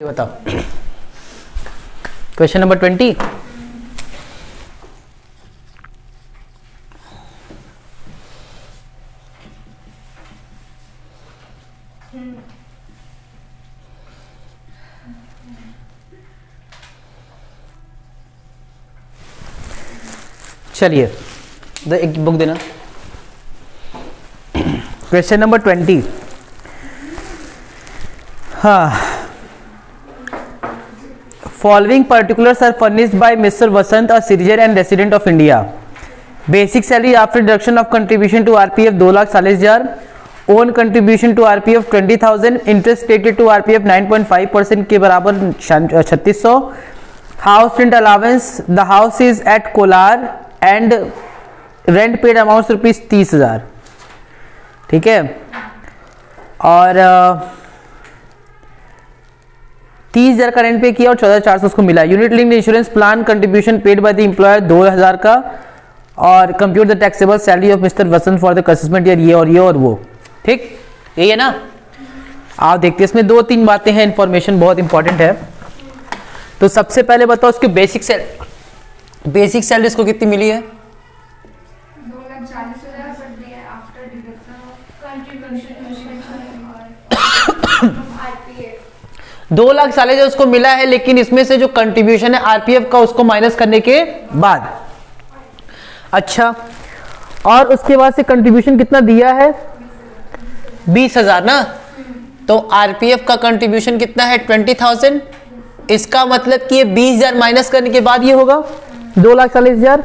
बताओ question number 20। चलिए एक बुक देना। Question number 20। हाँ, following particulars are furnished by Mr. Vasant, a citizen and resident of India. Basic salary after deduction of contribution to RPF 2,40,000, own contribution to RPF 20,000, interest rated to RPF 9.5% के बराबर 3600. House rent allowance, the house is at Kolar and rent paid amounts rupees 30,000. ठीक है, और 30,000 का rent पे किया और 14,400 उसको मिला। Unit linked insurance plan contribution paid by the employer 2,000 का, और compute the taxable salary of mister Vasant for the assessment year, ये और वो। ठीक, यही है ना। आप देखते हैं इसमें 2-3 बातें हैं, इंफॉर्मेशन बहुत इंपॉर्टेंट है। तो सबसे पहले बताओ उसकी बेसिक सैलरी इसको कितनी मिली है? 2,40,000 उसको मिला है, लेकिन इसमें से जो कंट्रीब्यूशन है आरपीएफ का उसको माइनस करने के बाद। अच्छा, और उसके बाद से कंट्रीब्यूशन कितना दिया है? 20,000 ना। तो आरपीएफ का कंट्रीब्यूशन कितना है? 20,000। इसका मतलब कि ये 20,000 माइनस करने के बाद ये होगा 2,40,000।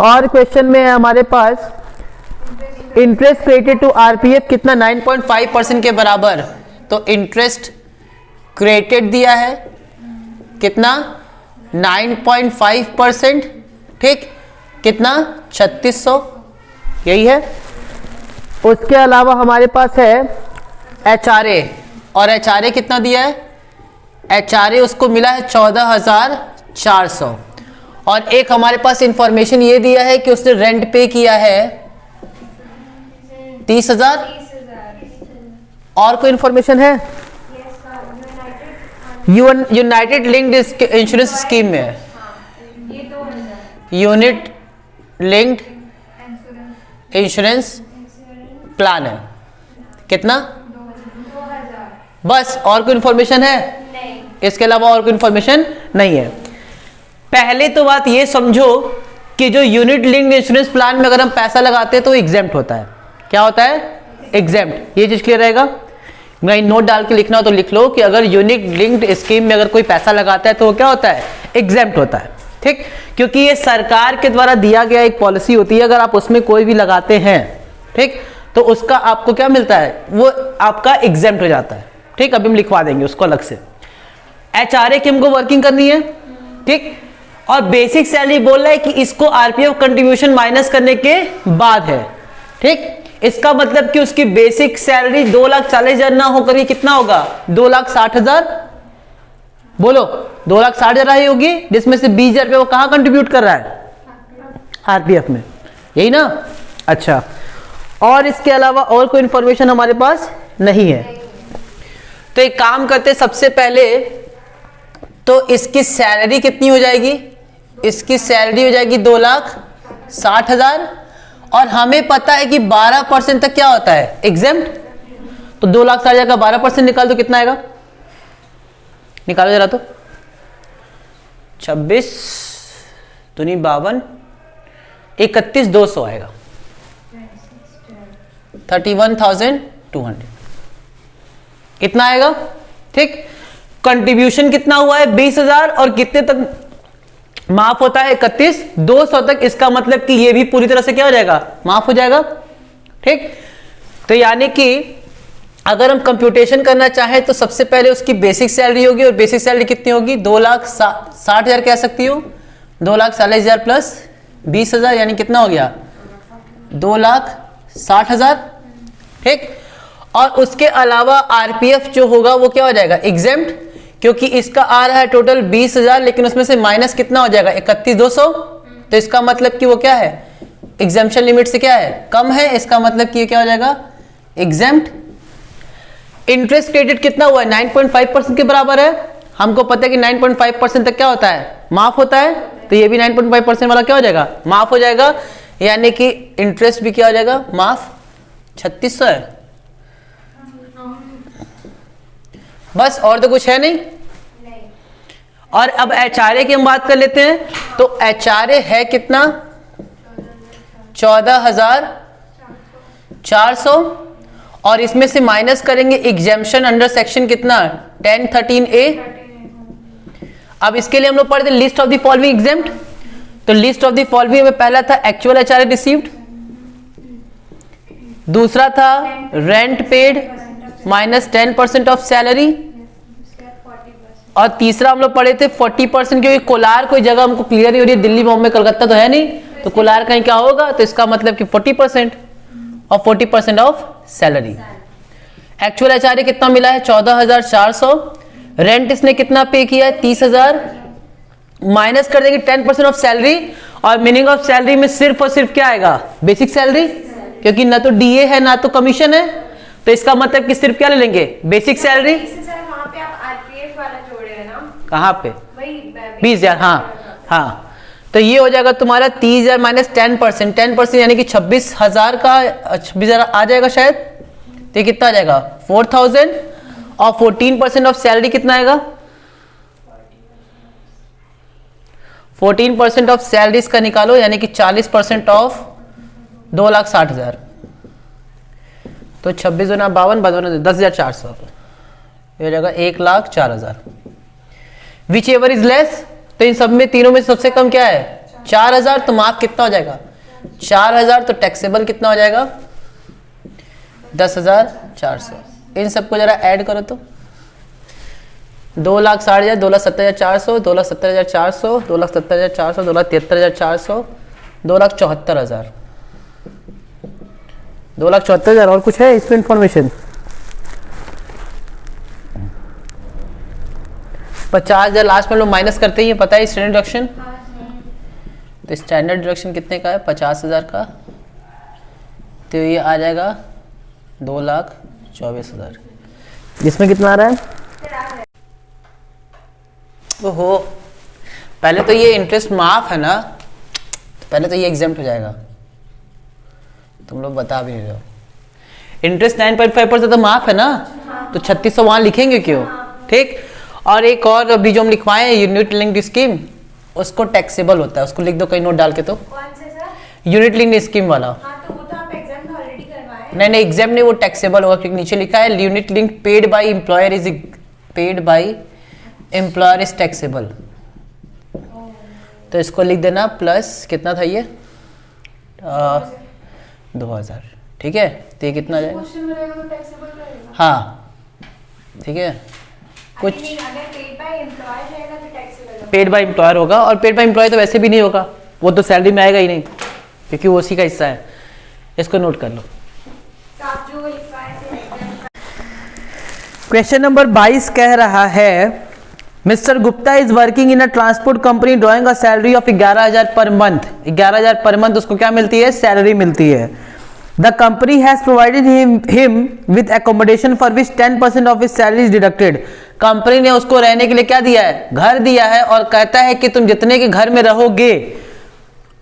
और क्वेश्चन में है हमारे पास इंटरेस्ट क्रेडिटेड टू आरपीएफ कितना? 9.5% के बराबर। तो इंटरेस्ट क्रेडिटेड दिया है कितना? 9.5%। ठीक, कितना? 3600, यही है। उसके अलावा हमारे पास है एचआरए, और एचआरए कितना दिया है? एचआरए उसको मिला है 14,400। और एक हमारे पास इंफॉर्मेशन ये दिया है कि उसने रेंट पे किया है 30,000। और कोई इंफॉर्मेशन है? यूनाइटेड लिंक्ड इंश्योरेंस स्कीम में यूनिट लिंक्ड इंश्योरेंस प्लान है कितना? बस, और कोई इंफॉर्मेशन है? नहीं। इसके अलावा और कोई इंफॉर्मेशन नहीं है। पहले तो बात ये समझो कि जो यूनिट लिंक्ड इंश्योरेंस प्लान में अगर हम पैसा लगाते हैं तो एग्जेम्प्ट होता है। क्या होता है? एग्जेम्प्ट। ये चीज क्लियर रहेगा। मैं नोट डाल के लिखना हो तो लिख लो कि अगर यूनिट लिंक्ड स्कीम में अगर कोई पैसा लगाता है तो वो क्या होता है? एग्जेम्प्ट होता है। ठीक, क्योंकि ये सरकार के द्वारा दिया गया एक पॉलिसी होती है। अगर आप उसमें कोई भी लगाते हैं, ठीक, तो उसका आपको क्या मिलता है? वो आपका एग्जेम्प्ट हो जाता है। ठीक, अभी हम लिखवा देंगे उसको अलग से। एचआरए की हमको वर्किंग करनी है। ठीक, और बेसिक सैलरी बोल रहा है कि इसको आरपीएफ कंट्रीब्यूशन माइनस करने के बाद है। ठीक, इसका मतलब कि उसकी बेसिक सैलरी 2,40,000 ना होकर ये कितना होगा? 2,60,000। बोलो, 2,60,000 ही होगी, जिसमें से 20,000 रुपये वो कहां कंट्रीब्यूट कर रहा है? आरपीएफ में, यही ना। अच्छा, और इसके अलावा और कोई इंफॉर्मेशन हमारे पास नहीं है। तो एक काम करते, सबसे पहले तो इसकी सैलरी कितनी हो जाएगी? इसकी सैलरी हो जाएगी 2,60,000, और हमें पता है कि 12% तक क्या होता है? एग्जेम्प्ट। तो 2,60,000 का 12% निकाल दो, कितना आएगा? निकालो जरा तो। 26 दूनी 52, 31,200 आएगा। 31,200 इतना आएगा। ठीक, कंट्रीब्यूशन कितना हुआ है? 20,000, और कितने तक माफ होता है? 31,200 तक। इसका मतलब कि ये भी पूरी तरह से क्या हो जाएगा? माफ हो जाएगा। ठीक, तो यानी कि अगर हम कंप्यूटेशन करना चाहें तो सबसे पहले उसकी बेसिक सैलरी होगी, और बेसिक सैलरी कितनी होगी? 2,60,000 कह सकती हूँ। 2,40,000 प्लस 20,000 यानी कितना हो गया? 2,60,000। ठीक, और उसके अलावा आरपीएफ जो होगा वो क्या हो जाएगा? एग्जेम्प्ट, क्योंकि इसका आ रहा है टोटल 20,000, लेकिन उसमें से माइनस कितना हो जाएगा? 31,200। तो इसका मतलब कि वो क्या है? एग्जेम्पशन लिमिट से क्या है? कम है। इसका मतलब कि ये क्या हो जाएगा? एग्जेम्प्ट। इंटरेस्ट क्रेडिट कितना हुआ है? 9.5% के बराबर है। हमको पता है कि 9.5% तक क्या होता है? माफ होता है। तो ये भी 9.5% वाला क्या हो जाएगा? माफ हो जाएगा। यानी कि इंटरेस्ट भी क्या हो जाएगा? माफ। 3600 है बस, और तो कुछ है नहीं। और अब HRA की हम बात कर लेते हैं। तो HRA है कितना? 14,400 और इसमें से माइनस करेंगे एग्जेम्पशन अंडर सेक्शन कितना? 1013A। अब इसके लिए हम लोग पढ़ते list of the following exempt. तो लिस्ट ऑफ द फॉलोइंग में पहला था एक्चुअल HRA रिसीव्ड, दूसरा था rent paid minus 10% of salary, और तीसरा हम लोग पढ़े थे 40%, क्योंकि कोलार कोई जगह हमको क्लियर नहीं हो रही है, दिल्ली बॉम्बे कलकत्ता तो है नहीं, तो कोलार कहीं क्या होगा? तो इसका मतलब कि 40% और 40% ऑफ सैलरी। एक्चुअल HRA कितना मिला है? 14,400। रेंट इसने कितना पे किया है? 30,000। माइनस कर देंगे 10% ऑफ सैलरी, और मीनिंग ऑफ सैलरी में सिर्फ और सिर्फ क्या आएगा? बेसिक सैलरी, क्योंकि ना तो DA है ना तो कमीशन है, तो इसका मतलब कि सिर्फ क्या ले लेंगे? Basic salary. कहाँ पे? 20,000। हाँ तो ये हो जाएगा तुम्हारा 30,000 माइनस 10%, 10% यानी कि 26,000 का 26,000 आ जाएगा शायद। तो ये कितना आ जाएगा? 4,000, और 14% ऑफ सैलरी कितना आएगा? 14% ऑफ सैलरी इसका निकालो, यानी कि 40% ऑफ 2,60,000। तो 26 गुना 52 10,400 ये हो जाएगा 1,04,000। विच एवर इज लेस, तो इन सब में तीनों में सबसे कम क्या है? 4,000। तो माफ कितना हो जाएगा? 4,000। तो टैक्सेबल कितना हो जाएगा? 10,400। इन सबको जरा ऐड करो तो 2,60,000, 2,70,400, 2,70,400, 2,70,400, 2,73,400, 2,74,000, 2,74,000। और कुछ है इसमें इंफॉर्मेशन? 50,000 लास्ट में लोग माइनस करते ही पता है स्टैंडर्ड डिडक्शन। तो स्टैंडर्ड डिडक्शन कितने का है? 50,000 का। तो ये आ जाएगा 2,24,000। इसमें कितना आ रहा है? ओहो, पहले तो ये इंटरेस्ट माफ है ना, पहले तो ये एग्जेम्प्ट हो जाएगा। तुम लोग बता भी नहीं रहे हो। इंटरेस्ट 9.5% तो माफ है ना, तो 3600 वहां लिखेंगे क्यों? ठीक। और एक और अभी जो हम लिखवाए हैं यूनिट लिंक्ड स्कीम, उसको टैक्सेबल होता है, उसको लिख दो कहीं नोट डाल के। तो कौन से सर? यूनिट लिंक्ड स्कीम वाला। हाँ, तो वो तो आप एग्जाम ऑलरेडी करवाए। नहीं एग्जाम नहीं, वो टैक्सेबल होगा, क्योंकि नीचे लिखा है unit link paid by employer is taxable. तो इसको लिख देना प्लस कितना था ये? 2,000। ठीक है, तो ये कितना आ जाएगा? क्वेश्चन में रहेगा तो टैक्सेबल रहेगा। हाँ ठीक है, कुछ अगर पेड बाय एम्प्लॉयर रहेगा तो टैक्सेबल। पेड बाय एम्प्लॉयर होगा, और पेड बाय एम्प्लॉयर तो वैसे भी नहीं होगा, वो तो सैलरी में आएगा ही नहीं, क्योंकि वो उसी का हिस्सा है। इसको नोट कर लो। तो आप जो लिखवाए थे क्वेश्चन नंबर 22 कह रहा है mister Gupta is working in a transport company drawing a salary of 11,000 per month. 11,000 per month उसको क्या मिलती है? सैलरी मिलती है। The company has provided him with accommodation for which 10% of his salary is deducted. Company ने उसको रहने के लिए क्या दिया है? घर दिया है, और कहता है कि तुम जितने के घर में रहोगे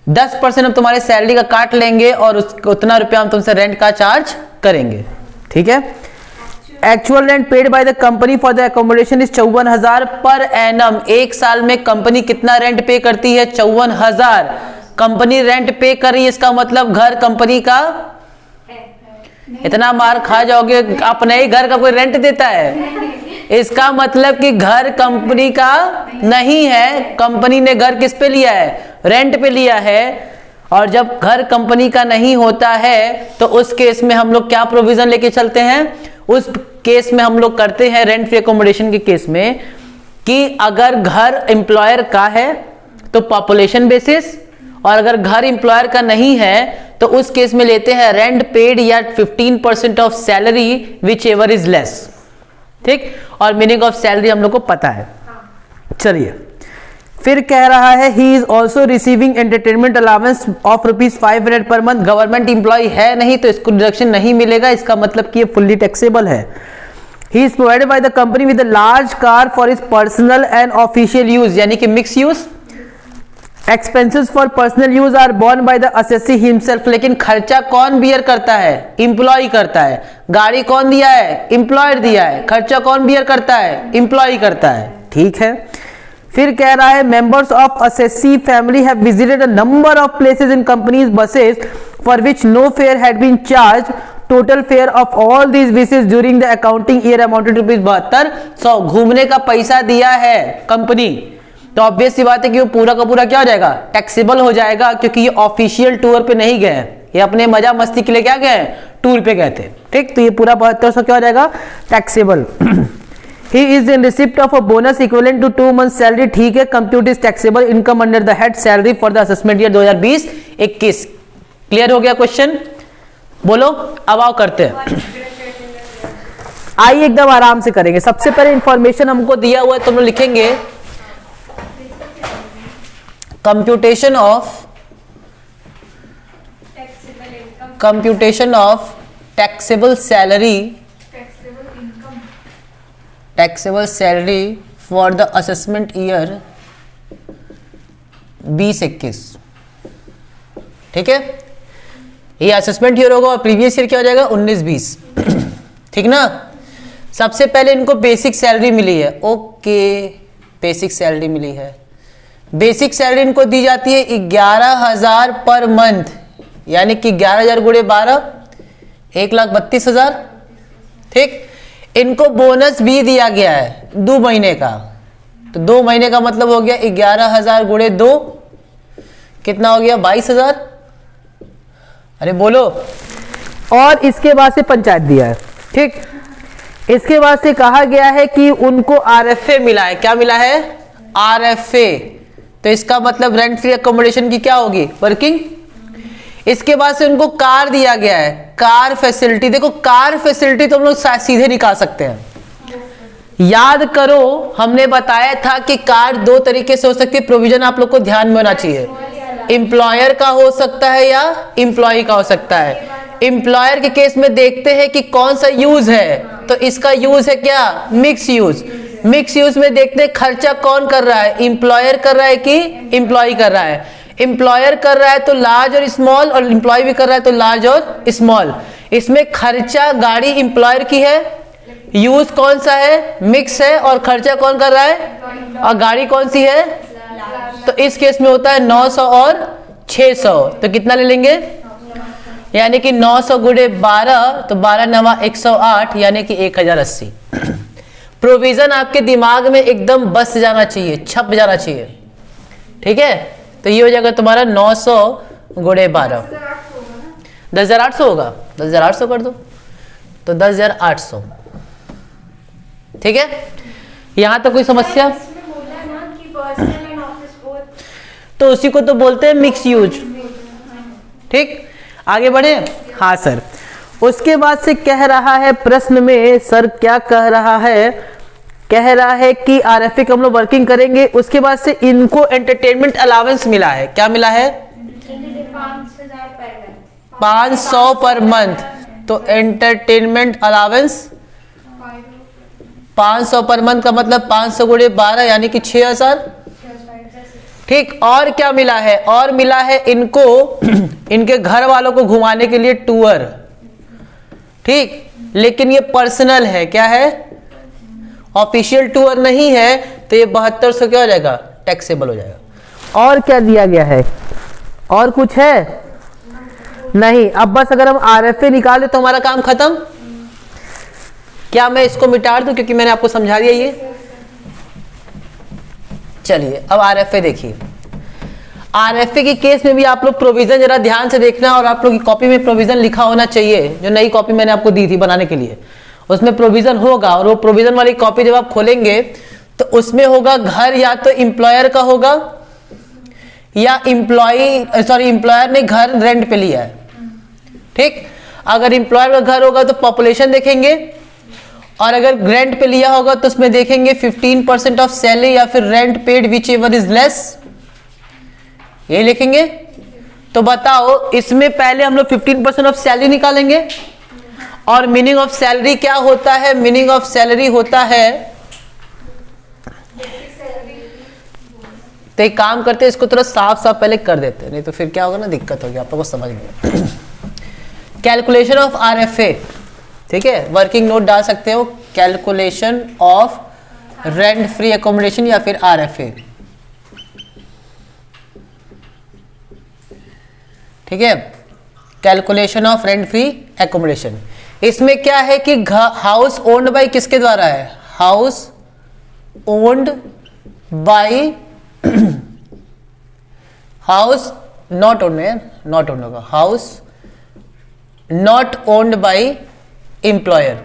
10% हम तुम्हारे सैलरी का काट लेंगे, और उतना रुपया हम तुमसे रेंट का चार्ज करेंगे। ठीक है। Actual rent paid by the company for the accommodation is 54,000 per annum. एक साल में कंपनी कितना रेंट पे करती है? 54,000 कंपनी रेंट पे कर रही है। इसका मतलब घर कंपनी का इतना मार खा जाओगे, अपने ही घर का कोई रेंट देता है? इसका मतलब कि घर कंपनी का नहीं है, कंपनी ने घर किस पे लिया है? रेंट पे लिया है। और जब घर कंपनी का नहीं होता है तो उस केस में हम लोग क्या प्रोविजन लेके चलते हैं? उस केस में हम लोग करते हैं रेंट फ्री एकोमोडेशन के केस में कि अगर घर एम्प्लॉयर का है तो पॉपुलेशन बेसिस, और अगर घर एम्प्लॉयर का नहीं है तो उस केस में लेते हैं रेंट पेड या 15% of salary which ever is less. ठीक। और मीनिंग ऑफ सैलरी हम लोग को पता है। चलिए, फिर कह रहा है he is also receiving entertainment allowance of ₹500 per month. Government employee है नहीं तो इसको डिडक्शन नहीं मिलेगा, इसका मतलब कि ये फुल्ली टैक्सेबल है। He is provided by the company with a large car for his personal and official use, यानी कि mix use. Expenses for personal use are borne by the assessee himself, लेकिन खर्चा कौन बियर करता है? Employ करता है। गाड़ी कौन दिया है? एम्प्लॉयर दिया है। खर्चा कौन बियर करता है? एम्प्लॉय करता है। ठीक है, फिर कह रहा है members of assessee family have visited a number of places in companies buses for which no fare had been charge. Total fare of all these visits during the accounting year amounted to ₹7200। घूमने का पैसा दिया है company, तो obvious सी बात है कि वो पूरा का पूरा क्या हो जाएगा? टैक्सेबल हो जाएगा, क्योंकि ये ऑफिशियल टूर पे नहीं गए, ये अपने मजा मस्ती के लिए क्या गए? टूर पे गए थे। ठीक, तो ये पूरा 7200 क्या हो जाएगा? Taxable. He is in receipt of a bonus equivalent to 2 months salary. ठीक है, compute is taxable income under the head salary for the assessment year 2020-21। Clear हो गया क्वेश्चन? बोलो, अब आओ करते हैं। आइए एकदम आराम से करेंगे। सबसे पहले इंफॉर्मेशन हमको दिया हुआ है, तुम लोग लिखेंगे computation of taxable salary for the assessment year 2021। ठीक है, ये असेसमेंट ईयर होगा और प्रीवियस ईयर क्या हो जाएगा? 19-20। ठीक ना। सबसे पहले इनको बेसिक सैलरी मिली है। ओके, बेसिक सैलरी मिली है। बेसिक सैलरी इनको दी जाती है 11,000 पर मंथ, यानी कि 11,000 गुणे 12, 1,32,000। ठीक, इनको बोनस भी दिया गया है 2 महीने का, तो 2 महीने का मतलब हो गया 11,000 गुणे 2, कितना हो गया? 22,000। अरे बोलो। और इसके बाद से पंचायत दिया है। ठीक, इसके बाद से कहा गया है कि उनको आरएफए मिला है। क्या मिला है? आरएफए। तो इसका मतलब रेंट फ्री अकोमोडेशन की क्या होगी? वर्किंग। इसके बाद से उनको कार दिया गया है, कार फैसिलिटी। देखो, कार फैसिलिटी तो हम लोग सीधे निकाल सकते हैं। याद करो, हमने बताया था कि कार 2 तरीके से हो सकती है। प्रोविजन आप लोग को ध्यान में होना चाहिए। एम्प्लॉयर का हो सकता है या एम्प्लॉय का हो सकता है। एम्प्लॉयर के केस में देखते हैं कि कौन सा यूज है, तो इसका यूज है क्या? Mix use. मिक्स यूज में देखते हैं खर्चा कौन कर रहा है? एम्प्लॉयर कर रहा है कि एम्प्लॉय कर रहा है? एम्प्लॉयर कर रहा है तो लार्ज और स्मॉल, और एम्प्लॉय भी कर रहा है तो लार्ज और स्मॉल। इसमें खर्चा गाड़ी एम्प्लॉयर की है, यूज कौन सा है? मिक्स है, और खर्चा कौन कर रहा है? और गाड़ी कौन सी है? तो इस केस में होता है 900 और 600। तो कितना ले लेंगे? यानी कि 900 गुणे 12, तो 12 नवा 108, यानी कि 1080। प्रोविजन आपके दिमाग में एकदम बस जाना चाहिए, छप जाना चाहिए। ठीक है, तो ये हो जाएगा तुम्हारा 900 गुणे 12। 10,800 होगा। 10,800 कर दो, तो 10,800। ठीक है, यहां तक कोई समस्या? तो उसी को तो बोलते हैं मिक्स यूज। ठीक, आगे बढ़े। हाँ सर, उसके बाद से कह रहा है प्रश्न में, सर क्या कह रहा है? कह रहा है कि आरएफए का हम लोग वर्किंग करेंगे। उसके बाद से इनको एंटरटेनमेंट अलाउंस मिला है। क्या मिला है? 500 पर मंथ। तो एंटरटेनमेंट अलाउंस 500 पर मंथ का मतलब 500 गुणे 12, यानी कि 6,000। ठीक, और क्या मिला है? और मिला है इनको इनके घर वालों को घुमाने के लिए टूर। ठीक, लेकिन ये पर्सनल है। क्या है? ऑफिशियल टूर नहीं है, तो ये 7200 क्या हो जाएगा? टैक्सेबल हो जाएगा। और क्या दिया गया है? और कुछ है? नहीं। अब बस अगर हम आरएफए निकाल दे तो हमारा काम खत्म। क्या मैं इसको मिटा दूं, क्योंकि मैंने आपको समझा दिया ये? चलिए, अब आरएफए देखिए। आरएफए के केस में भी आप लोग प्रोविजन जरा ध्यान से देखना, और आप लोग की कॉपी में प्रोविजन लिखा होना चाहिए। जो नई कॉपी मैंने आपको दी थी बनाने के लिए, उसमें प्रोविजन होगा। और वो प्रोविजन वाली कॉपी जब आप खोलेंगे तो उसमें होगा घर या तो एम्प्लॉयर का होगा, या एम्प्लॉयर ने घर रेंट पे लिया है। ठीक, अगर एम्प्लॉयर का घर होगा तो पॉपुलेशन देखेंगे, और अगर रेंट पे लिया होगा तो उसमें देखेंगे 15% ऑफ सैलरी या फिर rent paid which ever is less, ये लिखेंगे। तो बताओ, इसमें पहले हम लोग 15% ऑफ सैलरी निकालेंगे, और मीनिंग ऑफ सैलरी क्या होता है? मीनिंग ऑफ सैलरी होता है, तो एक काम करते हैं, इसको थोड़ा साफ साफ पहले कर देते हैं, नहीं तो फिर क्या होगा ना, दिक्कत होगी आप लोगों को समझ में। कैलकुलेशन ऑफ RFA, ठीक है, वर्किंग नोट डाल सकते हो, calculation of rent free accommodation या फिर RFA, ठीक है, calculation of rent free accommodation. इसमें क्या है कि हाउस ओन्ड बाय किसके द्वारा है? House owned by, house not owned है, नॉट ओन्ड होगा, house not owned by employer.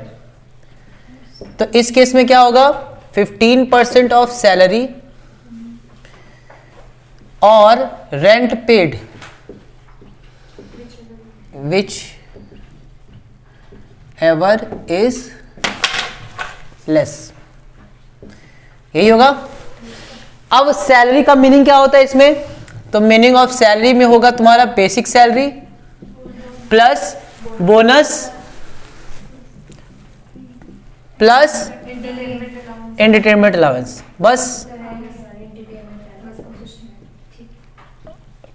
तो इस केस में क्या होगा? 15% ऑफ सैलरी और rent paid which ever is less, यही होगा। अब सैलरी का मीनिंग क्या होता है इसमें? तो मीनिंग ऑफ सैलरी में होगा तुम्हारा basic salary plus bonus plus entertainment allowance, बस।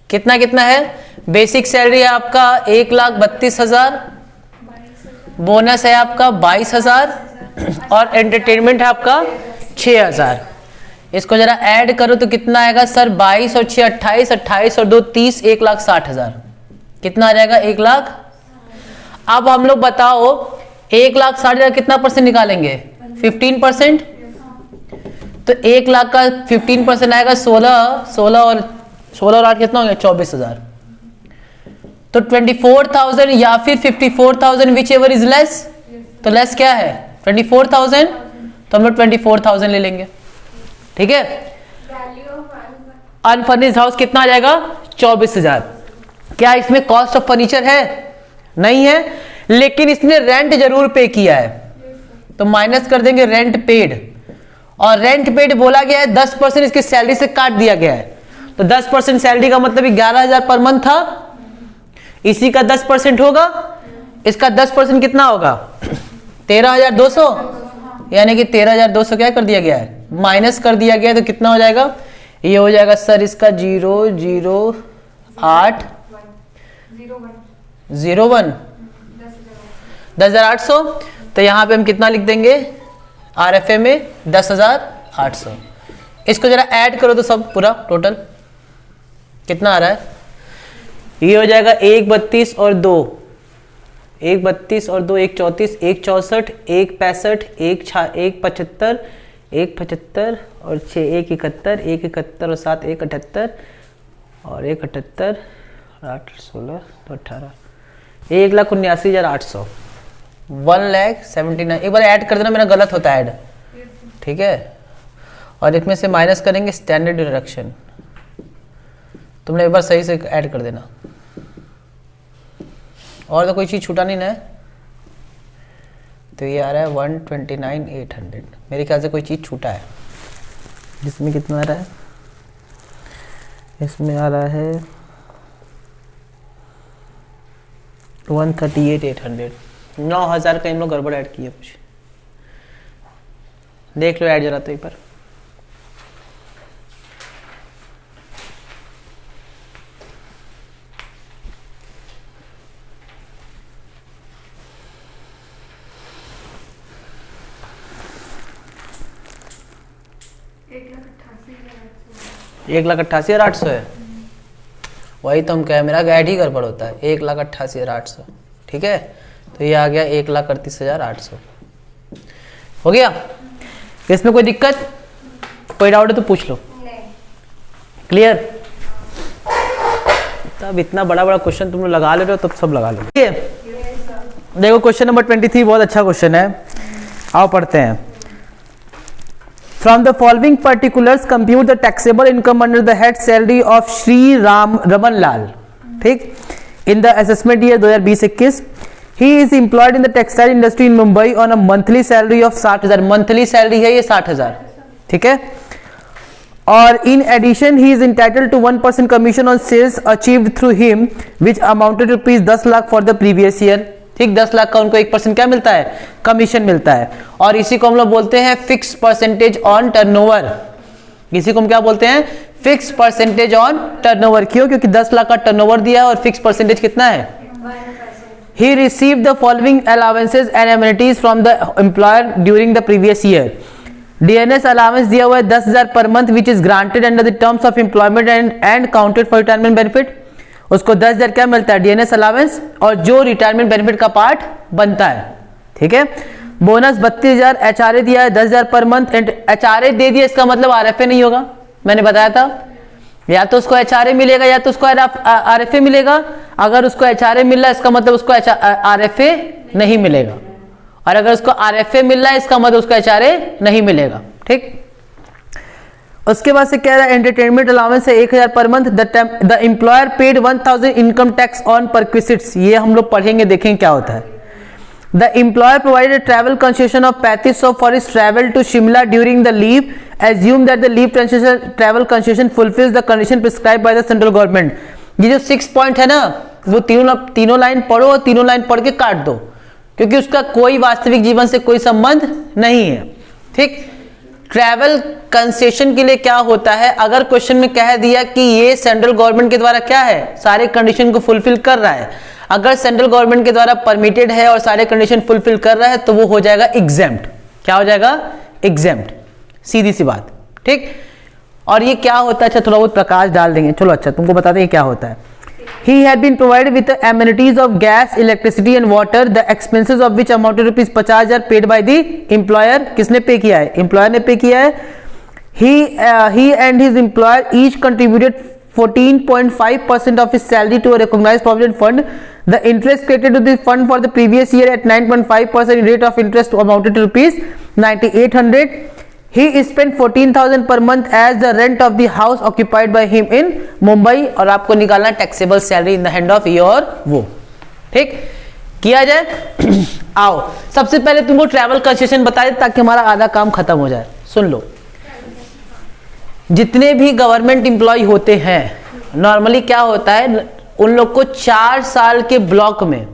कितना कितना है? बेसिक सैलरी है आपका 1,32,000, बोनस है आपका 22,000 और एंटरटेनमेंट है आपका 6,000। इसको जरा ऐड करो तो कितना आएगा सर? 22 और 6 28, 28 और 2 30, 1,60,000। कितना आ जाएगा? 1 लाख। अब हम लोग बताओ 1,60,000 कितना परसेंट निकालेंगे? 15%। तो 1 लाख का 15% आएगा 16 और 8 कितना हो गया? 24,000। तो 24,000 या फिर 54,000 विच एवर इज लेस। तो लेस क्या है? 24,000, तो हम लोग 24,000 ले लेंगे, ठीक है। अनफर्निश्ड हाउस कितना आ जाएगा? 24,000। क्या इसमें कॉस्ट ऑफ फर्नीचर है? नहीं है, लेकिन इसने रेंट जरूर पे किया है, तो माइनस कर देंगे रेंट पेड। और रेंट पेड बोला गया है 10% इसकी सैलरी से काट दिया गया है, तो 10% सैलरी का मतलब 11,000 पर मंथ था, इसी का 10% होगा, इसका 10% कितना होगा? 13,200, यानी कि 13,200 क्या कर दिया गया है? माइनस कर दिया गया है। तो कितना हो जाएगा? ये हो जाएगा सर इसका 0,08 01 10,800। तो यहाँ पे हम कितना लिख देंगे RFA में? 10,800। इसको जरा ऐड करो तो सब पूरा टोटल कितना आ रहा है? ये हो जाएगा 1,32 और 2, 1,32 और 2, 1,34, 1,64, 1,65, 1,75, 1,75 और 6, 1,71, 1,71 और 7, 1,78 और 1,78 और 8, 16 तो 18, 1,79,800, 1,79,000। एक बार ऐड कर देना, मेरा गलत होता है ऐड, ठीक है। और इसमें से माइनस करेंगे स्टैंडर्ड डिडक्शन, तुमने एक बार सही से ऐड कर देना, और तो कोई चीज़ छूटा नहीं ना है। तो ये आ रहा है 129,800। मेरे ख्याल से कोई चीज़ छूटा है, जिसमें कितना आ रहा है? इसमें आ रहा है 138,800। 9,000 का हम लोग गड़बड़ ऐड किए कुछ, देख लो ऐड जरा तो एक बार। एक 1,88,800 है, वही तो हम कह, मेरा ऐड ही गड़बड़ होता है। 1,88,800, ठीक है। तो ये आ गया 1,38,800, हो गया। इसमें कोई दिक्कत, कोई डाउट है तो पूछ लो। क्लियर? तब इतना बड़ा बड़ा क्वेश्चन तुम लोग लगा ले रहे हो, तब सब लगा लो, ठीक है। देखो क्वेश्चन नंबर 23 बहुत अच्छा क्वेश्चन है, आओ पढ़ते हैं। From the following particulars compute the taxable income under the head salary of Shri Raman Lal, ठीक। In the assessment year 2020-21, he is employed in the textile industry in Mumbai on a monthly salary of 60,000। Monthly salary है ये 60,000, ठीक है। और in addition he is entitled to 1% commission on sales achieved through him which amounted to ₹10 lakh for the previous year, ठीक, 10 लाख का उनको 1% क्या मिलता है, कमीशन मिलता है। और इसी को हम लोग बोलते हैं फिक्स परसेंटेज ऑन टर्नओवर। इसी को हम क्या बोलते हैं, फिक्स परसेंटेज ऑन टर्नओवर। क्यों, क्योंकि 10 लाख का टर्नओवर दिया है और फिक्स परसेंटेज कितना है, 1%। He received the following allowances and amenities from the employer during the previous year. DNS allowance दिया हुआ है 10,000 per month which is granted under the terms of employment and counted for retirement benefit. उसको 10,000 क्या मिलता है, DNS allowance, और जो retirement benefit का पार्ट बनता है। ठीक है, बोनस 32,000, एचआरए दिया है 10,000 पर मंथ। एंड एचआरए दे दिया, इसका मतलब आरएफए नहीं होगा, मैंने बताया था, या तो उसको एचआरए मिलेगा या तो उसको आरएफए मिलेगा। अगर उसको एचआरए मिल रहा है इसका मतलब उसको आरएफए नहीं मिलेगा, और अगर उसको आरएफए मिल रहा है इसका मतलब उसको एचआरए नहीं मिलेगा। ठीक, उसके बाद से कह रहा है एंटरटेनमेंट अलाउंस है 1,000 per month. The employer paid 1,000 income tax on perquisites. ये हम लोग पढ़ेंगे, देखेंगे क्या होता है। The employer provided travel concession of 3500 for his travel to Shimla during the leave, assume that the leave travel concession fulfils the condition prescribe by the central government. ये जो 6 पॉइंट है ना, वो तीनों लाइन पढ़ो और तीनों लाइन पढ़ के काट दो, क्योंकि उसका कोई वास्तविक जीवन से कोई संबंध नहीं है। ठीक, ट्रैवल कंसेशन के लिए क्या होता है, अगर क्वेश्चन में कह दिया कि ये सेंट्रल गवर्नमेंट के द्वारा क्या है, सारे कंडीशन को फुलफिल कर रहा है, अगर सेंट्रल गवर्नमेंट के द्वारा परमिटेड है और सारे कंडीशन फुलफिल कर रहा है तो वो हो जाएगा एग्जेम्प्ट। क्या हो जाएगा, एग्जेम्प्ट, सीधी सी बात। ठीक, और ये क्या होता है, अच्छा थोड़ा बहुत प्रकाश डाल देंगे, चलो अच्छा तुमको बता दें क्या होता है। He had been provided with the amenities of gas, electricity and water, the expenses of which amounted to rupees 50,000 paid by the employer। किसने पे किया है, एम्प्लॉयर ने पे किया है। He and his employer each contributed 14.5% of his salary to a recognized provident fund. The interest credited to the fund for the previous year at 9.5% rate of interest amounted to rupees 9,800. He spent 14,000 per month as the rent of the house occupied by him in Mumbai। और आपको निकालना taxable salary in the hand of ये और वो। ठीक, किया जाए। आओ, सबसे पहले तुमको ट्रैवल कंसेशन बता दे ताकि हमारा आधा काम खत्म हो जाए। सुन लो, जितने भी गवर्नमेंट एम्प्लॉय होते हैं नॉर्मली क्या होता है, उन लोग को 4 साल के ब्लॉक में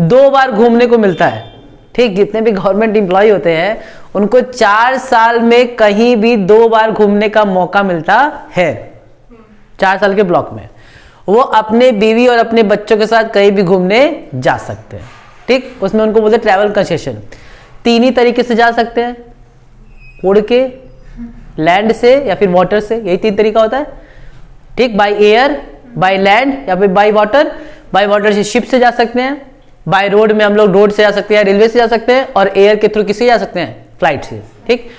2 बार घूमने को मिलता है। ठीक, जितने भी गवर्नमेंट एम्प्लॉय होते हैं उनको 4 साल में कहीं भी 2 बार घूमने का मौका मिलता है। 4 साल के ब्लॉक में वो अपने बीवी और अपने बच्चों के साथ कहीं भी घूमने जा सकते हैं। ठीक, उसमें उनको बोलते हैं ट्रैवल कंसेशन। 3 ही तरीके से जा सकते हैं, उड़ के, लैंड से या फिर वाटर से, यही 3 तरीका होता है। ठीक, बाय एयर, बाय लैंड या फिर बाय वाटर। बाय वाटर से शिप से जा सकते हैं, बाय रोड में हम लोग रोड से जा सकते हैं, रेलवे से जा सकते हैं, और एयर के थ्रू किससे जा सकते हैं, फ्लाइट से। ठीक,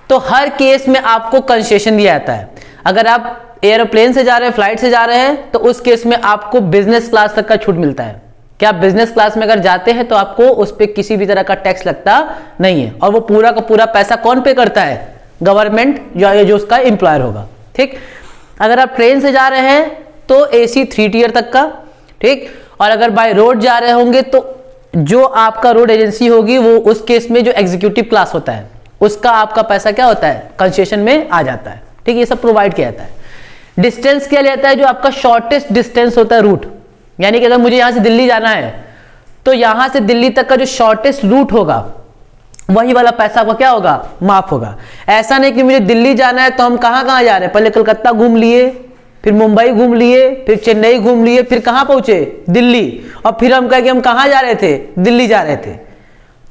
तो हर केस में आपको कंसेशन दिया जाता है। अगर आप एयरप्लेन से जा रहे हैं, फ्लाइट से जा रहे हैं, तो उस केस में आपको बिजनेस क्लास तक का छूट मिलता है। क्या आप बिजनेस क्लास में अगर जाते हैं तो आपको उस पर किसी भी तरह का टैक्स लगता नहीं है, और वो पूरा का पूरा पैसा कौन पे करता है, गवर्नमेंट, जो उसका एम्प्लॉयर होगा। ठीक, अगर आप ट्रेन से जा रहे हैं तो AC 3 टियर तक का। ठीक, और अगर बाय रोड जा रहे होंगे तो जो आपका रोड एजेंसी होगी वो उस केस में जो एग्जीक्यूटिव क्लास होता है उसका आपका पैसा क्या होता है, कंसेशन में आ जाता है। ठीक, ये सब प्रोवाइड किया जाता है। डिस्टेंस क्या लेता है, जो आपका शॉर्टेस्ट डिस्टेंस होता है रूट, यानी कि अगर मुझे यहां से दिल्ली जाना है तो यहां से दिल्ली तक का जो शॉर्टेस्ट रूट होगा वही वाला पैसा आपका क्या होगा, माफ होगा। ऐसा नहीं कि मुझे दिल्ली जाना है तो हम कहां कहां जा रहे हैं, पहले कलकत्ता घूम लिए, फिर मुंबई घूम लिए, फिर चेन्नई घूम लिए, फिर कहां पहुंचे, दिल्ली, और फिर हम कहे कि हम कहां जा रहे थे, दिल्ली जा रहे थे,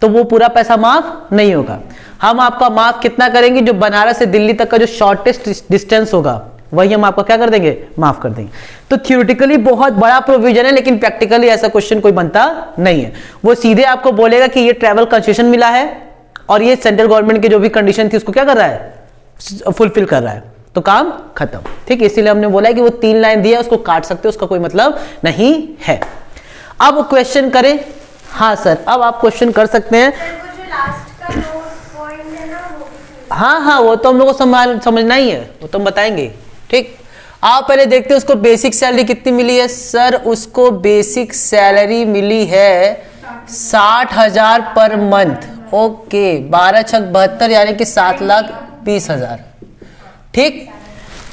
तो वो पूरा पैसा माफ नहीं होगा। हम आपका माफ कितना करेंगे, जो बनारस से दिल्ली तक का जो शॉर्टेस्ट डिस्टेंस होगा वही हम आपका क्या कर देंगे, माफ कर देंगे। तो थ्योरेटिकली बहुत बड़ा प्रोविजन है, लेकिन प्रैक्टिकली ऐसा क्वेश्चन कोई बनता नहीं है। वो सीधे आपको बोलेगा कि ये ट्रैवल कंसेशन मिला है और ये सेंट्रल गवर्नमेंट की जो भी कंडीशन थी उसको क्या कर रहा है, फुलफिल कर रहा है, तो काम खत्म। ठीक, इसीलिए हमने बोला है कि वो 3 लाइन दिया उसको काट सकते हो, उसका कोई मतलब नहीं है। अब क्वेश्चन करें, हाँ सर, अब आप क्वेश्चन कर सकते हैं। हाँ, वो तो हम लोग को समझना ही है, वो तो हम बताएंगे। ठीक, आप पहले देखते हैं उसको बेसिक सैलरी कितनी मिली है। सर उसको बेसिक सैलरी मिली है 60,000 पर मंथ। ओके, 12 छक 72 यानी कि 7,20,000। ठीक,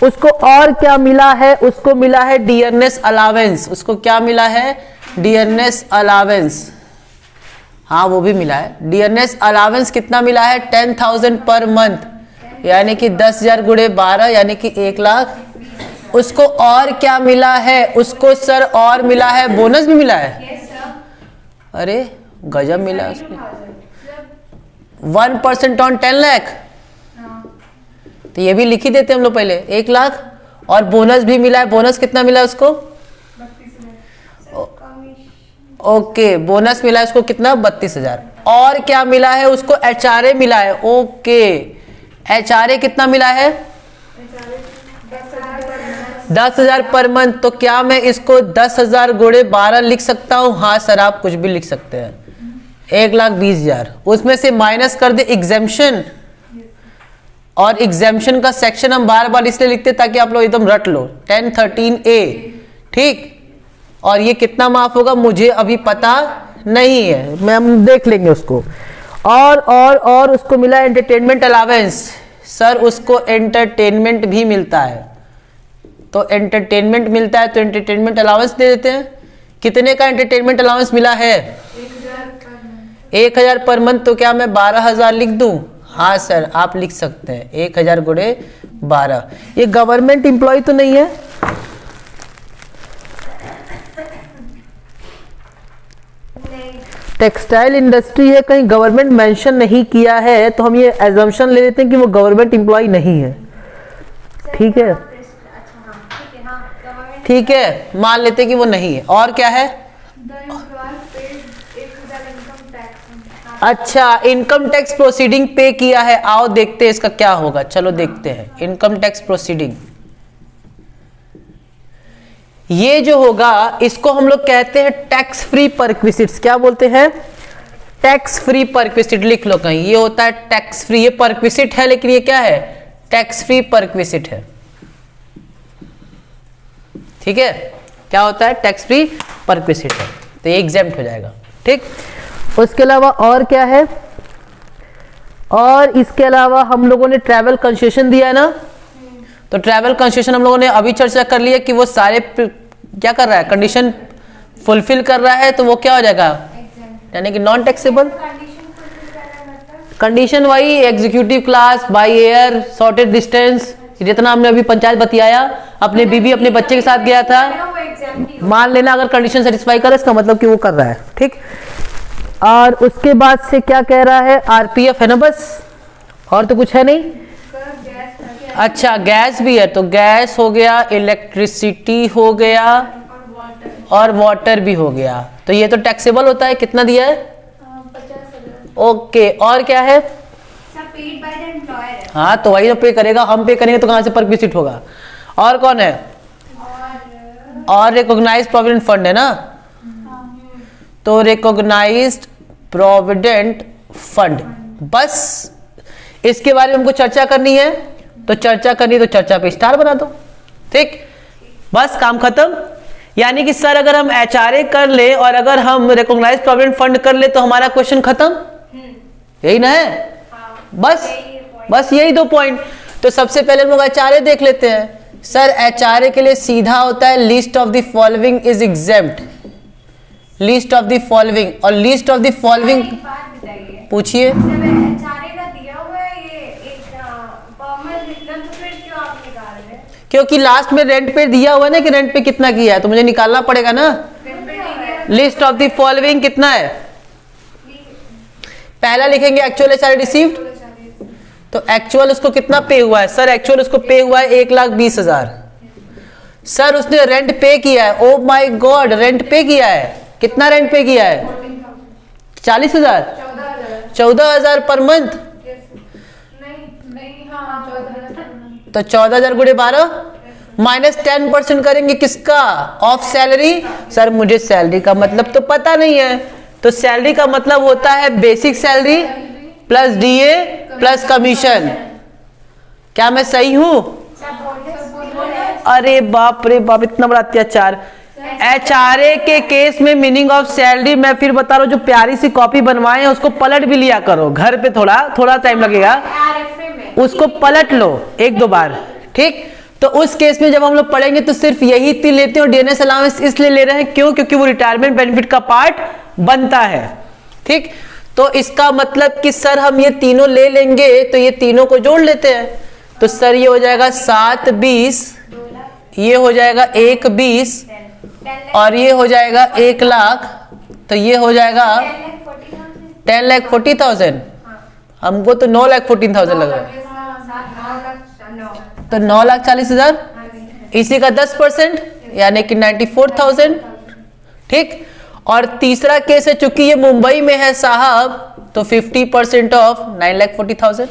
उसको और क्या मिला है, उसको मिला है डीएनएस अलावेंस। उसको क्या मिला है, डियरनेस अलावेंस, हाँ वो भी मिला है। डियरनेस अलावेंस कितना मिला है? 10,000 पर मंथ, यानी कि 10,000 गुणे 12 यानी कि 1,00,000। उसको और क्या मिला है? उसको सर और मिला है, बोनस भी मिला है। अरे गजब मिला है उसको, 1% ऑन 10 लाख। तो ये भी लिख ही देते हम लोग पहले, 1,00,000। और बोनस भी मिला है। बोनस कितना मिला है उसको? ओके, बोनस मिला है उसको कितना? 32,000। और क्या मिला है उसको? HRA मिला है। ओके, HRA कितना मिला है? 10,000 पर मंथ। तो क्या मैं इसको 10,000 गुणे 12 लिख सकता हूँ? हाँ सर, आप कुछ भी लिख सकते हैं। 1,20,000 उसमें से माइनस कर दे एग्जेम्पशन, और एग्जेम्पशन का सेक्शन हम बार बार इसलिए लिखते ताकि आप लोग एकदम रट लो। 1013A, ठीक। और ये कितना माफ होगा मुझे अभी पता नहीं है, मैं हम देख लेंगे उसको। और उसको मिला एंटरटेनमेंट अलावेंस। सर उसको एंटरटेनमेंट भी मिलता है, तो एंटरटेनमेंट मिलता है तो एंटरटेनमेंट अलाउंस दे देते हैं। कितने का एंटरटेनमेंट अलाउंस मिला है? 1,000 पर मंथ। तो क्या मैं 12,000 लिख दूं? हाँ सर, आप लिख सकते हैं 1,000 गुणे 12। ये गवर्नमेंट एम्प्लॉय तो नहीं है? टेक्सटाइल इंडस्ट्री है, कहीं गवर्नमेंट मेंशन नहीं किया है, तो हम ये एजम्पशन ले लेते हैं कि वो गवर्नमेंट एम्प्लॉय नहीं है। ठीक है, ठीक है, मान लेते हैं कि वो नहीं है। और क्या है? अच्छा, इनकम टैक्स प्रोसीडिंग पे किया है। आओ देखते हैं इसका क्या होगा। चलो देखते हैं इनकम टैक्स प्रोसीडिंग। ये जो होगा इसको हम लोग कहते हैं टैक्स फ्री परक्विसिट्स। क्या बोलते हैं? Tax free perquisite. लिख लो कहीं, ये होता है टैक्स फ्री। ये परक्विसिट है लेकिन ये क्या है? टैक्स फ्री परक्विसिट है। ठीक है, क्या होता है? टैक्स फ्री परक्विसिट है, तो ये एग्जेम्प्ट हो जाएगा। ठीक, उसके अलावा और क्या है? और इसके अलावा हम लोगों ने ट्रैवल कंसेशन दिया है ना, तो ट्रैवल कंसेशन हम लोगों ने अभी चर्चा कर लिया कि वो सारे क्या कर रहा है? कंडीशन फुलफिल कर रहा है, तो वो क्या हो जाएगा? यानी कि नॉन टैक्सेबल। कंडीशन वही, executive class, by air, shortage distance, जितना हमने अभी पंचायत बतियाया, अपने बीबी अपने बच्चे के साथ गया था। मान लेना अगर कंडीशन सेटिस्फाई करे, इसका मतलब कि वो कर रहा है। ठीक, और उसके बाद से क्या कह रहा है? आरपीएफ है ना, बस, और तो कुछ है नहीं। अच्छा, गैस भी है, तो गैस हो गया, इलेक्ट्रिसिटी हो गया, और वाटर भी हो गया। तो ये तो टैक्सेबल होता है। कितना दिया है? 50,000। ओके, और क्या है? Paid by the employer. हाँ, तो वही तो पे करेगा, हम पे करेंगे तो कहां से परक्विसिट होगा? और कौन है? और रिकॉग्नाइज्ड प्रोविडेंट फंड है ना, तो रिकॉग्नाइज्ड प्रोविडेंट फंड। बस इसके बारे में हमको चर्चा करनी है, तो चर्चा करनी, तो चर्चा पे स्टार बना दो। ठीक, बस काम खत्म। यानी कि सर अगर हम HRA कर ले और अगर हम रिकॉग्नाइज्ड प्रोविडेंट फंड कर ले तो हमारा क्वेश्चन खत्म। यही ना है? बस यही 2 पॉइंट। तो सबसे पहले हम लोग HRA देख लेते हैं। सर HRA के लिए सीधा होता है list of the following is exempt. List of the following, और लिस्ट ऑफ द फॉलोइंग पूछिए। क्योंकि लास्ट में रेंट पे दिया हुआ है ना कि रेंट पे कितना किया है, तो मुझे निकालना पड़ेगा ना। लिस्ट ऑफ द फॉलोइंग कितना है? पहला लिखेंगे एक्चुअल HRA रिसीव्ड, तो एक्चुअल उसको कितना पे हुआ है? सर एक्चुअल उसको पे हुआ है 1,20,000। सर उसने रेंट पे किया है। ओ माय गॉड, रेंट पे किया है। कितना रेंट पे किया है? 40,000, 14,000 पर मंथ। तो 14,000 गुणे 12 माइनस 10% करेंगे किसका? Of salary. सर मुझे सैलरी का मतलब तो पता नहीं है, तो सैलरी का मतलब होता है basic salary plus DA plus commission. क्या मैं सही हूं? अरे बाप रे बाप, इतना बड़ा अत्याचार। HRA के केस में मीनिंग ऑफ सैलरी मैं फिर बता रहा हूं, जो प्यारी सी कॉपी बनवाए हैं उसको पलट भी लिया करो घर पे, थोड़ा टाइम लगेगा, उसको पलट लो 1-2 बार। ठीक, तो उस केस में जब हम लोग पढ़ेंगे तो सिर्फ यही 3 लेते हैं और डीएनएस अलाउंस इसलिए ले रहे हैं क्यों, क्योंकि वो रिटायरमेंट बेनिफिट का पार्ट बनता है। ठीक, तो इसका मतलब कि सर हम ये तीनों ले लेंगे तो ये तीनों को जोड़ लेते हैं, तो सर ये हो जाएगा 7 20, ये हो जाएगा 1 20 और ये हो जाएगा 1 लाख, तो ये हो जाएगा 10,40,000। हमको तो 9,14,000 लग रहा है, तो 9,40,000, इसी का 10% यानी कि 94,000। ठीक, और तीसरा केस है चूंकि ये मुंबई में है साहब, तो 50% ऑफ 9,40,000,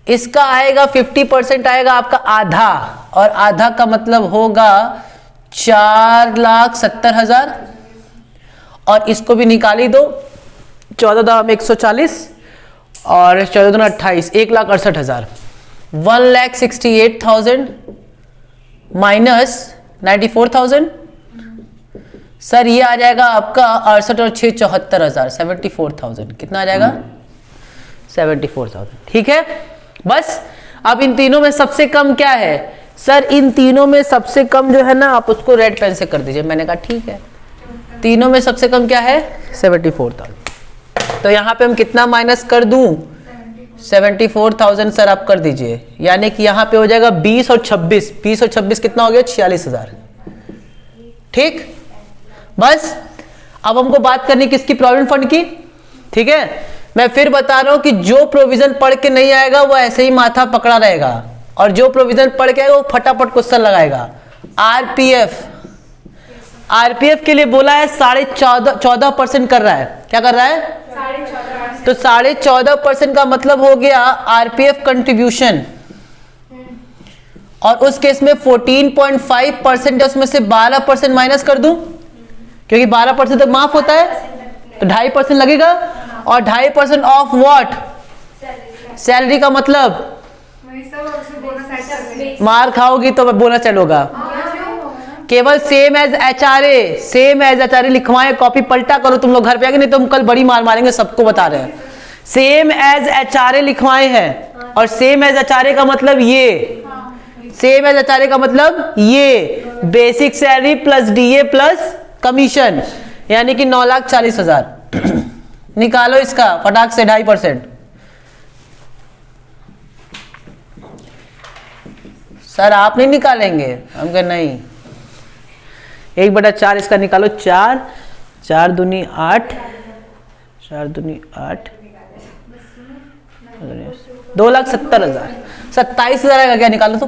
इसका आएगा 50% आएगा आपका आधा, और आधा का मतलब होगा 4,70,000, और इसको भी निकाली दो, 14 दाम 140 और 14 दूना 28, 1,68,000, 1,68,000 माइनस 94,000, सर ये आ जाएगा आपका 68 और 6 74,000, 74,000। कितना आ जाएगा? 74,000। ठीक है, बस अब इन तीनों में सबसे कम क्या है सर? इन तीनों में सबसे कम जो है ना, आप उसको रेड पेन से कर दीजिए। मैंने कहा ठीक है, तीनों में सबसे कम क्या है? 74,000। तो यहाँ पे हम कितना माइनस कर दूं? 74,000 सर आप कर दीजिए, यानी कि यहाँ पे हो जाएगा 20 और 26, 20 और 26 कितना हो गया? 46,000। ठीक, बस अब हमको बात करनी किसकी? प्रोविडेंट फंड की। ठीक है, मैं फिर बता रहा हूं कि जो प्रोविजन पढ़ के नहीं आएगा वो ऐसे ही माथा पकड़ा रहेगा, और जो प्रोविजन पढ़ के आएगा वो फटाफट क्वेश्चन लगाएगा। आरपीएफ, आरपीएफ के लिए बोला है 14.5% कर रहा है। क्या कर रहा है? 14.5%। तो 14.5% का मतलब हो गया आरपीएफ कंट्रीब्यूशन, और उस केस में 14.5% है, उसमें से 12% माइनस कर दूं, क्योंकि 12% तक माफ होता है, तो 2.5% लगेगा, और 2.5% ऑफ व्हाट? सैलरी का मतलब मार खाओगी तो बोनस चलोगा। केवल same as HRA, same as HRA लिखवाएं, कॉपी पलटा करो तुम लोग घर पे आगे, नहीं तो हम कल बड़ी मार मारेंगे, सबको बता रहे हैं। सेम एज एचआरए लिखवाए हैं, और सेम एज एचआरए का मतलब ये, सेम एज एचआरए का मतलब ये basic salary plus DA plus commission, यानी कि 9,40,000। निकालो इसका फटाक से 2.5%। सर आप नहीं निकालेंगे? हम कह नहीं, 1/4 इसका निकालो, 4 4 दूनी 8, 4 दूनी 8, 2,70,000, 27,000 आएगा क्या? निकालो तो,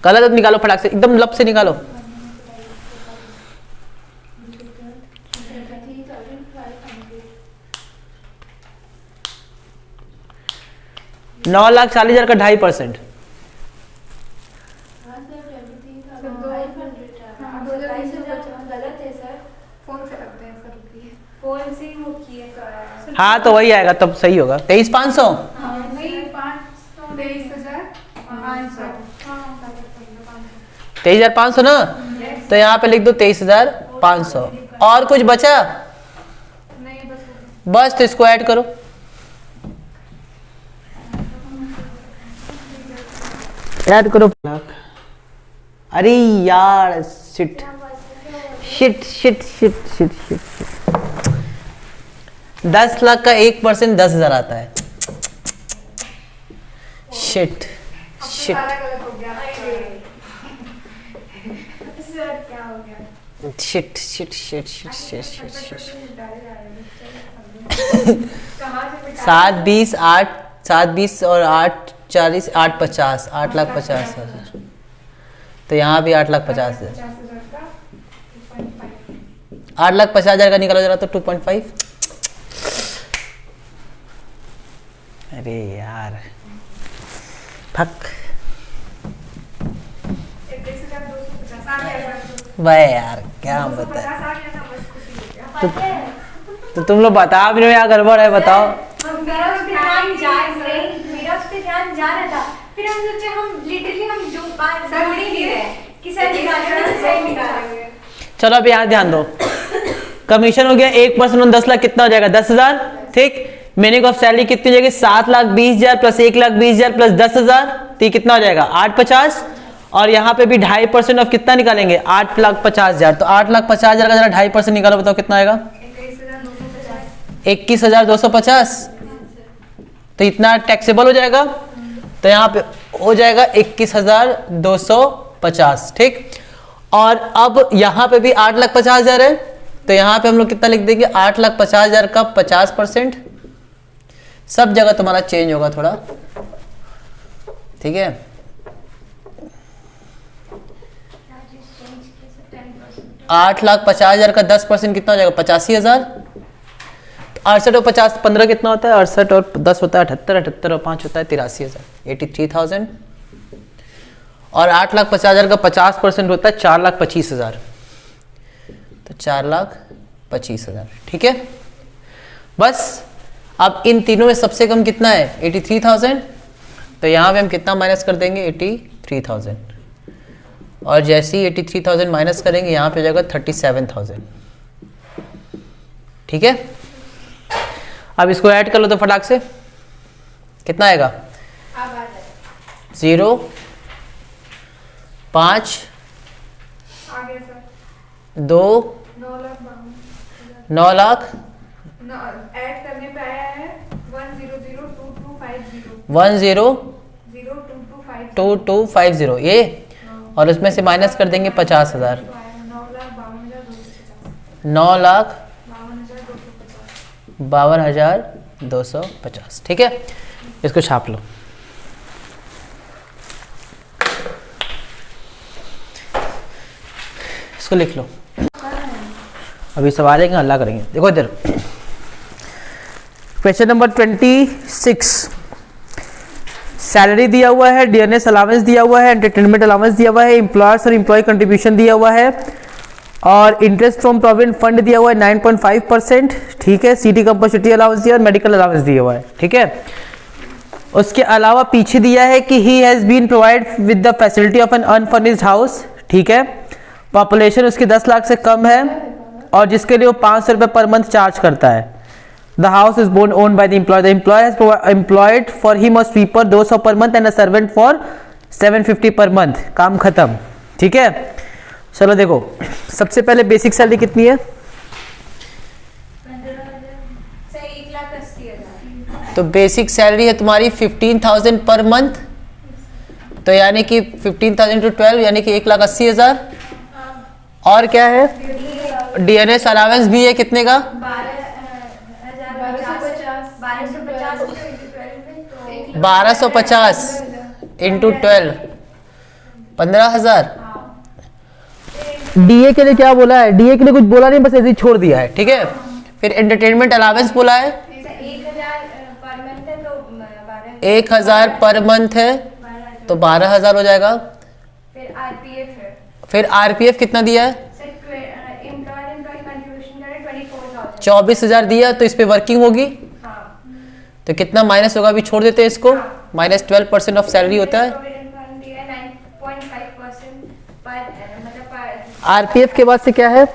गलत निकालो फटाक से, एकदम लब से निकालो। $9,40,000 का 2.5%। हाँ तो वही आएगा, तब सही होगा। 23,500, 23,500 ना, तो यहाँ पे लिख दो 23,500। और कुछ बचा? बस, तो इसको ऐड करो। ऐड करो। अरे यार, shit shit shit shit shit shit, 10 lakh का 1% 10,000 आता है। Shit shit shit shit shit shit shit shit. 7 20 8, 7 20 और 8 40, 8 50, 8,50,000। तो यहाँ भी 8,50,000, 8,50,000 का निकाला जरा तो 2.5। अरे यार फक, भाई यार क्या बता, तो तुम लोग बता भी नहीं, यहाँ गड़बड़ है, बताओ। मेरा उस पे ध्यान जा रहा था, फिर हम सोचे हम लिटरली हम जो बात समझ नहीं रहे कि सर निकालेंगे। चलो अब यहाँ ध्यान दो, कमीशन हो गया 1% 10 लाख, कितना हो जाएगा? 10,000। ठीक, मीनिंग ऑफ सैलरी कितनी हो जाएगी? 7,20,000 प्लस 1,20,000 प्लस 10,000, तो ये कितना हो जाएगा? 850। और यहाँ पे भी 2.5% ऑफ कितना निकालेंगे? 8,50,000। तो 8,50,000 का जरा 2.5% निकालो, बताओ कितना आएगा? 21,250। तो इतना टैक्सेबल हो जाएगा, तो यहाँ पे हो जाएगा 21,250। ठीक। और अब यहाँ पे भी 8,50,000 है, तो यहाँ पे हम लोग कितना लिख देंगे? 8,50,000 का 50%। सब जगह तुम्हारा चेंज होगा थोड़ा, ठीक है। 8,50,000 का 10% कितना हो जाएगा? 85,000। 68 और 50 15 कितना होता है? 68 और 10 होता है 78, 78 और 5 होता है 83,000, 83,000। और 8,50,000 का 50% होता है 4,25,000, तो 4,25,000। ठीक है। बस अब इन तीनों में सबसे कम कितना है? 83,000। तो यहाँ पे हम कितना माइनस कर देंगे? 83,000। और जैसे ही 83,000 माइनस करेंगे यहाँ पे हो जाएगा 37,000। ठीक है। अब इसको ऐड कर लो तो फटाक से कितना आएगा? 0 5 2 9 लाख ऐड करने पे आया है 1002250 1002250 ये, और उसमें से माइनस कर देंगे 50,000, 9,52,250। ठीक है। इसको छाप लो। इसको लिख लो। अभी सवाल है कि हल्ला करेंगे। देखो इधर क्वेश्चन नंबर 26। सैलरी दिया हुआ है, डीएनएस अलाउंस दिया हुआ है, एंटरटेनमेंट अलाउंस दिया हुआ है, एम्प्लॉयर्स और एम्प्लॉय कंट्रीब्यूशन दिया हुआ है, और इंटरेस्ट फ्रॉम प्रोविडेंट फंड दिया हुआ है 9.5%। ठीक है। सिटी कंपल्सरी अलाउंस दिया और मेडिकल अलाउंस दिया हुआ है। ठीक है। उसके अलावा पीछे दिया है कि he has been provide with the facility of an unfurnished house. ठीक है। पॉपुलेशन उसकी 10 लाख से कम है, और जिसके लिए वो 500 रुपये पर मंथ चार्ज करता है। The house is born owned by the employ. The employ has employed for him a sweeper 200 per month and a servant for 750 per month. काम खत्म। ठीक है। चलो देखो, सबसे पहले बेसिक सैलरी कितनी है? 1,80,000। तो बेसिक सैलरी है तुम्हारी 15,000 पर मंथ, तो यानी कि 15,000 × 12 यानी कि 1,80,000। और क्या है? डीएनएस अलावेंस भी है कितने का? 1250 इंटू 12 15,000। डीए के लिए क्या बोला है? डीए के लिए कुछ बोला नहीं, बस ऐसे ही छोड़ दिया है। ठीक है। फिर एंटरटेनमेंट अलावेंस बोला है 1,000 पर मंथ है, तो 12,000 हो जाएगा। फिर आरपीएफ कितना दिया है? 24,000 दिया, तो इस पे वर्किंग होगी। तो कितना माइनस होगा? अभी छोड़ देते हैं इसको। माइनस 12% ऑफ सैलरी होता है। आरपीएफ के बाद से क्या है?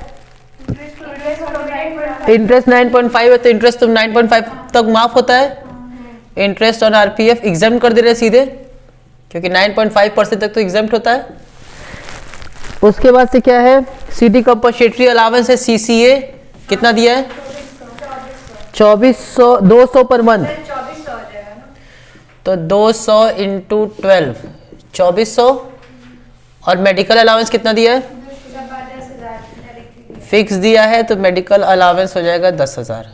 इंटरेस्ट 9.5 है, तो इंटरेस्ट तो 9.5 तक माफ होता है। इंटरेस्ट ऑन आरपीएफ एग्जाम्प्ट कर दे रहे सीधे, क्योंकि 9.5% तक तो एग्जाम्प्ट होता है। उसके बाद से क्या है? सिटी कंपल्सरी अलावेंस है, सीसीए कितना दिया है? 2400 200 पर मंथ, तो 200 इंटू 12 2400। और मेडिकल अलावेंस कितना दिया है? फिक्स दिया है, तो मेडिकल अलावेंस हो जाएगा 10,000।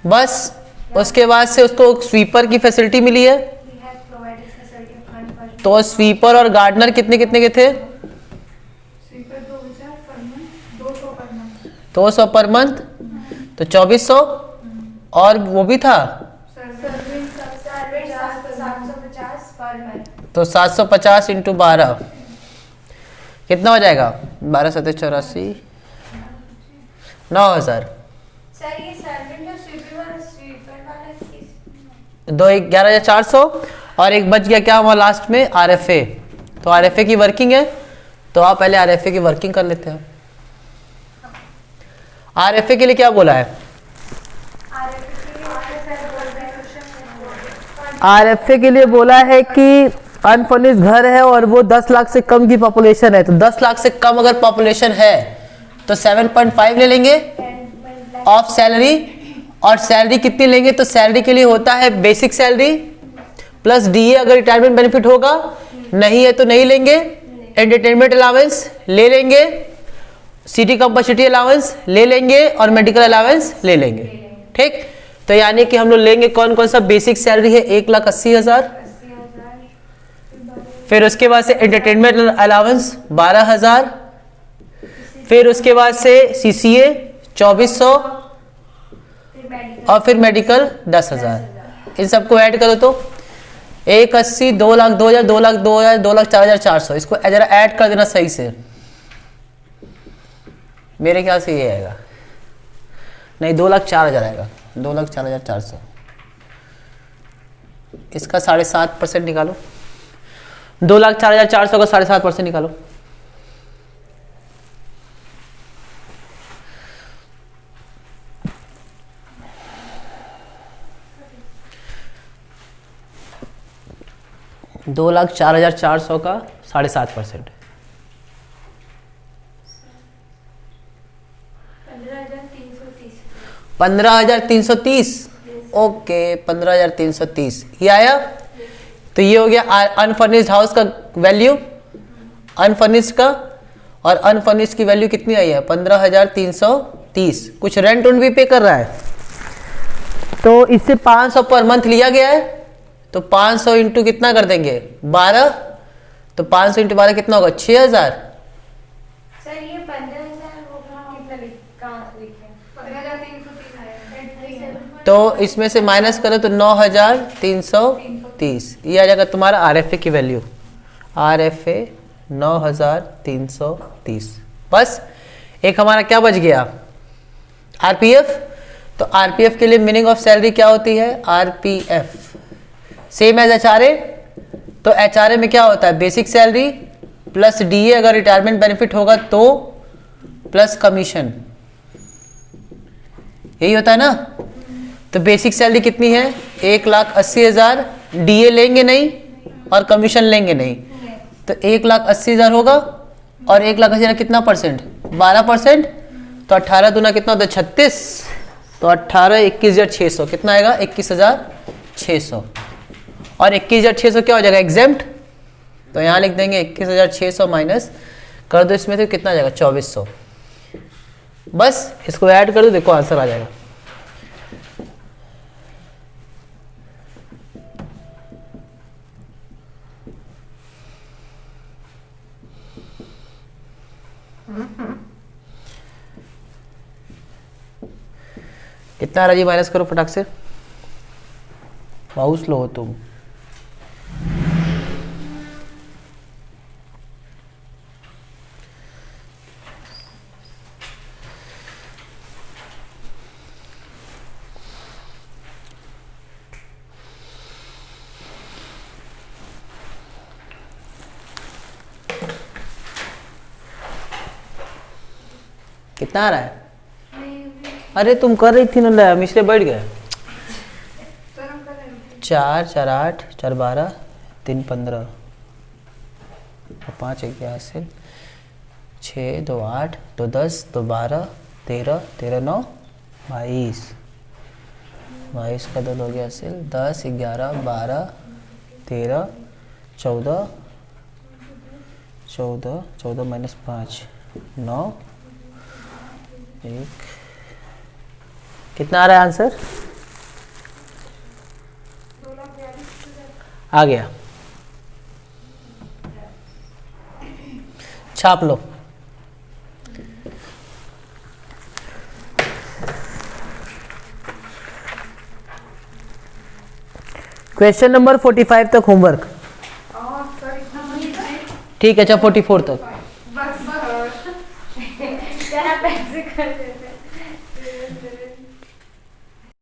बस उसके बाद से उसको स्वीपर की फैसिलिटी मिली है, तो स्वीपर और गार्डनर कितने कितने के थे? 200 पर मंथ, तो 2400। और वो भी था तो 750 इंटू 12 कितना हो जाएगा? 12 7 84 9,000। 2 11,400 और एक बच गया क्या हमारा लास्ट में? आरएफए। तो आरएफए की वर्किंग है, तो आप पहले आरएफए की वर्किंग कर लेते हैं। आरएफए के लिए क्या बोला है? आरएफए के लिए बोला है कि अनफर्निश्ड घर है और वो 10 लाख से कम की पॉपुलेशन है, तो 10 लाख से कम अगर पॉपुलेशन है तो 7.5 ले लेंगे ऑफ सैलरी। और सैलरी कितनी लेंगे, तो सैलरी के लिए होता है बेसिक सैलरी प्लस डीए अगर रिटायरमेंट बेनिफिट होगा, नहीं है तो नहीं लेंगे। एंटरटेनमेंट अलाउंस ले लेंगे, सिटी कैपेसिटी अलाउंस ले लेंगे और मेडिकल अलाउंस ले लेंगे। ठीक, तो यानी कि हम लोग लेंगे कौन कौन सा। बेसिक सैलरी है 1,80,000, फिर उसके बाद से एंटरटेनमेंट अलाउंस 12,000, फिर उसके बाद से सीसीए 2,400 और फिर मेडिकल 10,000। इन सबको ऐड करो तो 1,80, 2,02,000, 2,02,000, 2,04,400। इसको जरा ऐड कर देना सही से, मेरे ख्याल से ये आएगा, नहीं 2,04,000 आएगा, 2,04,400। इसका 7.5% निकालो, 2,04,400 का 7.5% निकालो। $2,04,400 का 7.5%, 15,330। ओके, 15,330 ये आया। तो ये हो गया अनफर्निश्ड हाउस का वैल्यू, अनफर्निश्ड का। और अनफर्निश्ड की वैल्यू कितनी आई है, 15,330। कुछ रेंट उन भी पे कर रहा है, तो इससे 500 पर मंथ लिया गया है, तो 500 इंटू कितना कर देंगे 12, तो 500 इंटू 12 कितना होगा 6,000। सर ये 15,000 कितना लिखे, 15,330 तो इसमें से माइनस करो तो 9,330, ये आ जाएगा तुम्हारा आरएफए की वैल्यू। आरएफए 9,330। बस एक हमारा क्या बच गया, आरपीएफ। तो आरपीएफ के लिए मीनिंग ऑफ सैलरी क्या होती है, आरपीएफ सेम एज एचआरए। तो एचआरए में क्या होता है, बेसिक सैलरी प्लस डीए अगर रिटायरमेंट बेनिफिट होगा तो प्लस कमीशन, यही होता है ना। तो बेसिक सैलरी कितनी है 1,80,000, डीए लेंगे नहीं और कमीशन लेंगे नहीं, तो 1,80,000 होगा। और 1,80,000 कितना परसेंट, 12%। तो 18 दूना कितना होता है 36, तो 18 21,600 कितना आएगा 21,600। और 21,600 क्या हो जाएगा एग्जेम्प्ट, तो यहाँ लिख देंगे 21,600 माइनस कर दो इसमें, तो कितना आ जाएगा 2,400। बस इसको ऐड कर दो, देखो आंसर आ जाएगा। कितना आ रहा जी, माइनस करो फटाक से, बहुत स्लो हो तुम। कितना आ रहा है, अरे तुम कर रही थी ना, मिश्रे बैठ गए। 4, 4, 8, 4, 12, 3, 15, 5, 11 से 6, 2, 8, 2, 10, 2, 12, 13, 13, 9, 22, 22 का 2 हो गया सिल 10, 11, 12, 13, 14, 14, 14 माइनस 5, 9, 1। कितना आ रहा है आंसर, आ गया, छाप लो। क्वेश्चन नंबर 45 तक होमवर्क, ठीक है। अच्छा 44 तक पैसे कर देते